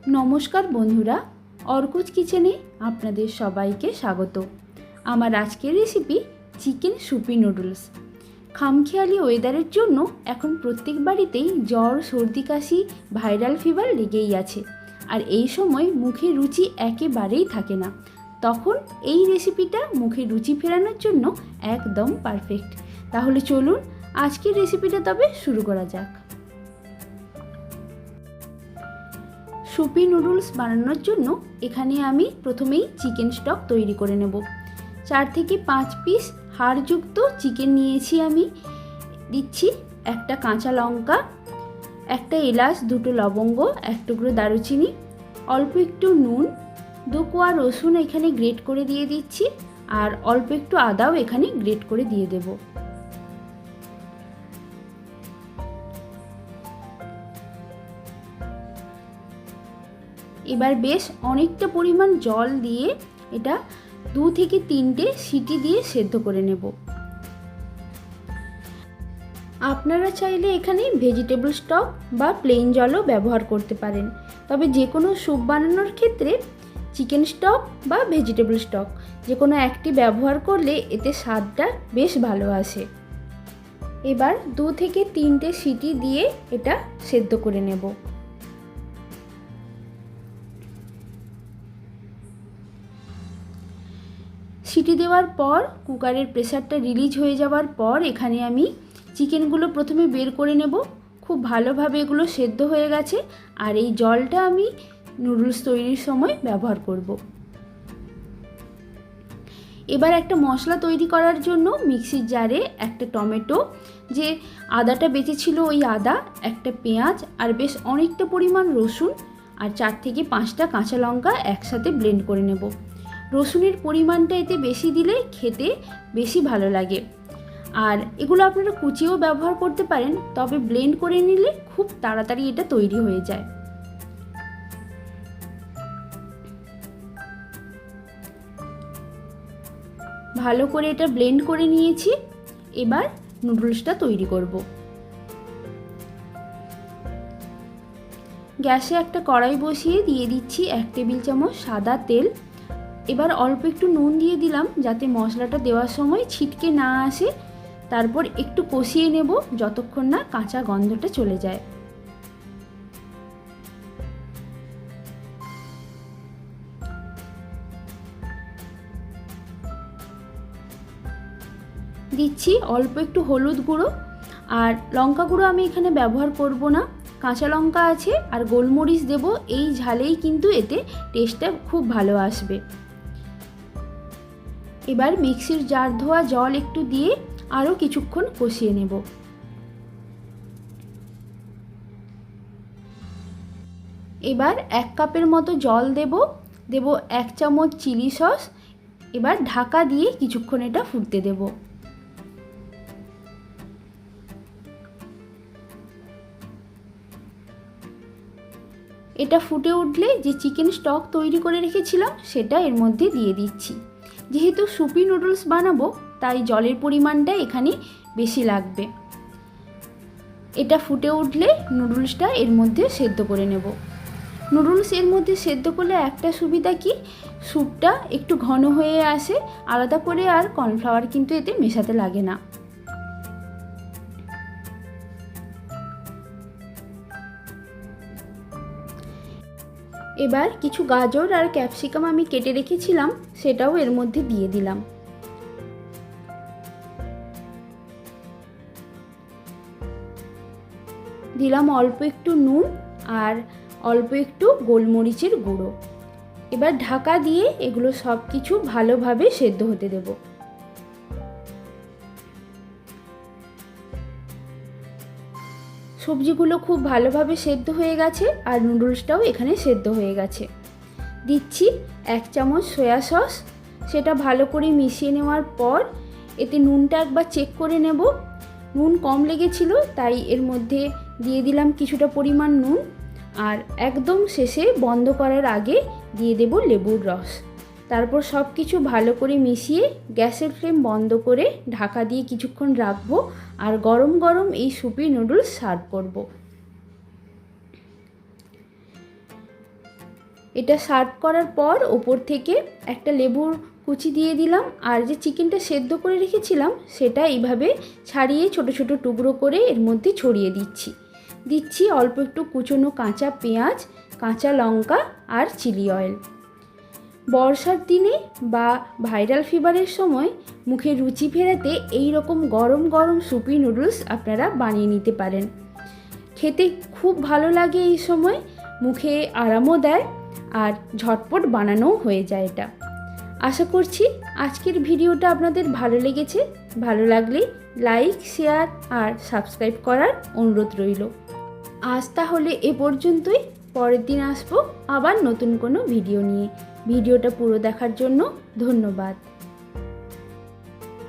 নমস্কার বন্ধুরা, অর্কজ কিচেনে আপনাদের সবাইকে স্বাগত। আমার আজকের রেসিপি চিকেন সুপি নুডলস। খামখেয়ালি ওয়েদারের জন্য এখন প্রত্যেক বাড়িতেই জ্বর, সর্দি, কাশি, ভাইরাল ফিভার লেগেই আছে। আর এই সময় মুখে রুচি একেবারেই থাকে না, তখন এই রেসিপিটা মুখে রুচি ফেরানোর জন্য একদম পারফেক্ট। তাহলে চলুন আজকের রেসিপিটা তবে শুরু করা যাক। সুপি নুডলস বানানোর জন্য এখানে আমি প্রথমেই চিকেন স্টক তৈরি করে নেব। 4 থেকে 5 পিস হাড়যুক্ত চিকেন নিয়েছি আমি। দিচ্ছি একটা কাঁচা লঙ্কা, একটা এলাচ, 2টো লবঙ্গ, 1 টুকরো দারুচিনি, অল্প একটু নুন, 2 কোয়া রসুন এখানে গ্রেট করে দিয়ে দিচ্ছি, আর অল্প একটু আদাও এখানে গ্রেট করে দিয়ে দেবো। এবার বেশ অনেকটা পরিমাণ জল দিয়ে এটা 2 থেকে 3টে সিটি দিয়ে সেদ্ধ করে নেব। আপনারা চাইলে এখানে ভেজিটেবল স্টক বা প্লেন জলও ব্যবহার করতে পারেন, তবে যে কোনো স্যুপ বানানোর ক্ষেত্রে চিকেন স্টক বা ভেজিটেবল স্টক যে কোনো একটি ব্যবহার করলে এতে স্বাদটা বেশ ভালো আসে। এবার 2 থেকে 3টে সিটি দিয়ে এটা সেদ্ধ করে নেব। সিটি দেওয়ার পর কুকারের প্রেসারটা রিলিজ হয়ে যাওয়ার পর এখানে আমি চিকেনগুলো প্রথমে বের করে নেব। খুব ভালোভাবে এগুলো সেদ্ধ হয়ে গেছে, আর এই জলটা আমি নুডলস তৈরির সময় ব্যবহার করব। এবার একটা মশলা তৈরি করার জন্য মিক্সির জারে একটা টমেটো, যে আদাটা বেঁচেছিল ওই আদা, একটা পেঁয়াজ, আর বেশ অনেকটা পরিমাণ রসুন, আর 4 থেকে 5টা কাঁচা লঙ্কা একসাথে ব্লেন্ড করে নেব। রসুনের পরিমাণটা এতে বেশি দিলে খেতে বেশি ভালো লাগে, আর এগুলো আপনারা কুচিয়েও ব্যবহার করতে পারেন, তবে ব্লেন্ড করে নিলে খুব তাড়াতাড়ি এটা তৈরি হয়ে যায়। ভালো করে এটা ব্লেন্ড করে নিয়েছি। এবার নুডলসটা তৈরি করব। গ্যাসে একটা কড়াই বসিয়ে দিয়ে দিচ্ছি 1 টেবিল চামচ সাদা তেল। এবার অল্প একটু নুন দিয়ে দিলাম যাতে মশলাটা দেওয়ার সময় ছিটকে না আসে। তারপর একটু কষিয়ে নেব যতক্ষণ না কাঁচা গন্ধটা চলে যায়। দিচ্ছি অল্প একটু হলুদ গুঁড়ো, আর লঙ্কা গুঁড়ো আমি এখানে ব্যবহার করব না। কাঁচা লঙ্কা আছে আর গোলমরিচ দেব, এই ঝালেই কিন্তু এতে টেস্টটা খুব ভালো আসবে। এবার মিক্সির জার ধোয়া জল একটু দিয়ে আরও কিছুক্ষণ কষিয়ে নেব। এবার 1 কাপের মতো জল দেব 1 চামচ চিলি সস। এবার ঢাকা দিয়ে কিছুক্ষণ এটা ফুটতে দেব। এটা ফুটে উঠলে যে চিকেন স্টক তৈরি করে রেখেছিলাম সেটা এর মধ্যে দিয়ে দিচ্ছি। যেহেতু সুপি নুডলস বানাবো তাই জলের পরিমাণটা এখানে বেশি লাগবে। এটা ফুটে উঠলে নুডলসটা এর মধ্যে সেদ্ধ করে নেব। নুডলস এর মধ্যে সেদ্ধ করলে একটা সুবিধা কি, স্যুপটা একটু ঘন হয়ে আসে, আলাদা করে আর কর্নফ্লাওয়ার কিন্তু এতে মেশাতে লাগে না। এবার কিছু গাজর আর ক্যাপসিকাম আমি কেটে রেখেছিলাম, সেটাও এর মধ্যে দিয়ে দিলাম। দিলাম অল্প একটু নুন আর অল্প একটু গোলমরিচের গুঁড়ো। এবার ঢাকা দিয়ে এগুলো সব কিছু ভালোভাবে সেদ্ধ হতে দেব। সবজিগুলো খুব ভালোভাবে সেদ্ধ হয়ে গেছে, আর নুডলসটাও এখানে সেদ্ধ হয়ে গেছে। দিচ্ছি 1 চামচ সয়া সস। সেটা ভালো করে মিশিয়ে নেওয়ার পর এতে নুনটা একবার চেক করে নেব। নুন কম লেগেছিল তাই এর মধ্যে দিয়ে দিলাম কিছুটা পরিমাণ নুন, আর একদম শেষে বন্ধ করার আগে দিয়ে দেব লেবুর রস। তারপর সব কিছু ভালো করে মিশিয়ে গ্যাসের ফ্লেম বন্ধ করে ঢাকা দিয়ে কিছুক্ষণ রাখবো, আর গরম গরম এই সুপি নুডলস সার্ভ করব। এটা সার্ভ করার পর ওপর থেকে একটা লেবুর কুচি দিয়ে দিলাম, আর যে চিকেনটা সেদ্ধ করে রেখেছিলাম সেটা এইভাবে ছাড়িয়ে ছোট ছোট টুকরো করে এর মধ্যে ছড়িয়ে দিচ্ছি অল্প একটু কুচনো কাঁচা পেঁয়াজ, কাঁচা লঙ্কা আর চিলি অয়েল। বর্ষার দিনে বা ভাইরাল ফিভারের সময় মুখে রুচি ফেরাতে এই রকম গরম গরম সুপি নুডলস আপনারা বানিয়ে নিতে পারেন। খেতে খুব ভালো লাগে, এই সময় মুখে আরামও দেয় আর ঝটপট বানানোও হয়ে যায় এটা। আশা করছি আজকের ভিডিওটা আপনাদের ভালো লেগেছে। ভালো লাগলে লাইক, শেয়ার আর সাবস্ক্রাইব করার অনুরোধ রইল। আজ তাহলে এ পর্যন্তই। পরের দিন আসবো আবার নতুন কোনো ভিডিও নিয়ে। ভিডিওটা পুরো দেখার জন্য ধন্যবাদ।